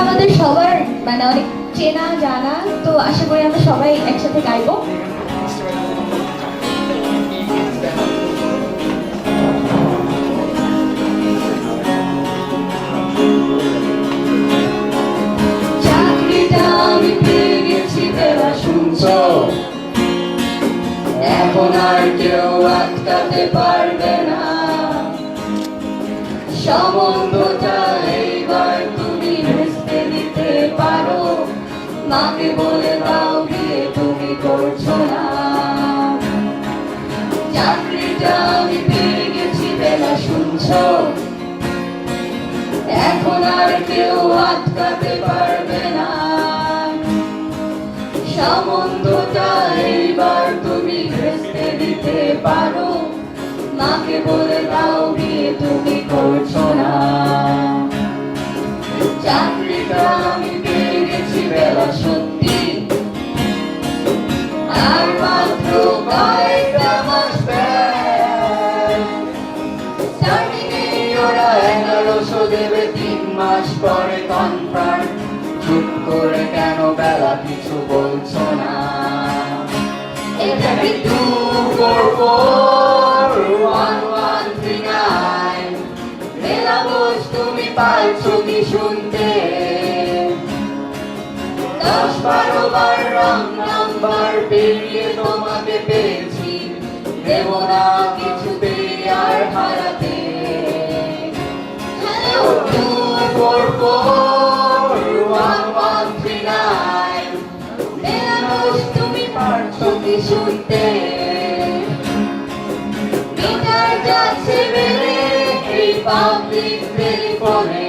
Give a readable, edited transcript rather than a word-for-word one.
আমাদের সবার মানে অনেক চেনা জানা, তো আশা করি আমরা সবাই একসাথে গাইবো। চাকরিটা আমি পেয়ে গেছি বেলা শুনছো, এখন আর কেউ আটকাতে পারবে না। সম্বন্ধটা এইবার তুমি ভেস্তে দিতে পারো, মাকে বলে দাও বিয়ে তুমি করছো না। চাকরিটা আমি পেয়ে গেছি বেলা শুনছো, এখন আর কেউ আটকাতে পারবে না। সম্বন্ধটা এইবার তুমি ভেস্তে দিতে পারো, মাকে বলে দাও বিয়ে তুমি করছো না। চাকরিটা আমি পেয়ে গেছি বেলা সত্যি, আর মাত্র কয়েকটা মাস স্টার্টিং এই ওরা 1100 দেবে, 3 মাস পরে কনফার্ম। চুপ করে কেন বেলা কিছু বলছো না? এটা কি 2441139 বেলা বোস তুমি পাইছো কি শুনতে? 10-12 বার রং নাম্বার পেরিয়ে তোমাকে পেয়েছি, দেব না কিছুতেই আর হারাতে। হ্যালো 2441139 বেলা বোস তুমি পারছো কি শুনতে? মিটার যাচ্ছে বেড়ে এই পাবলিক টেলিফোনে,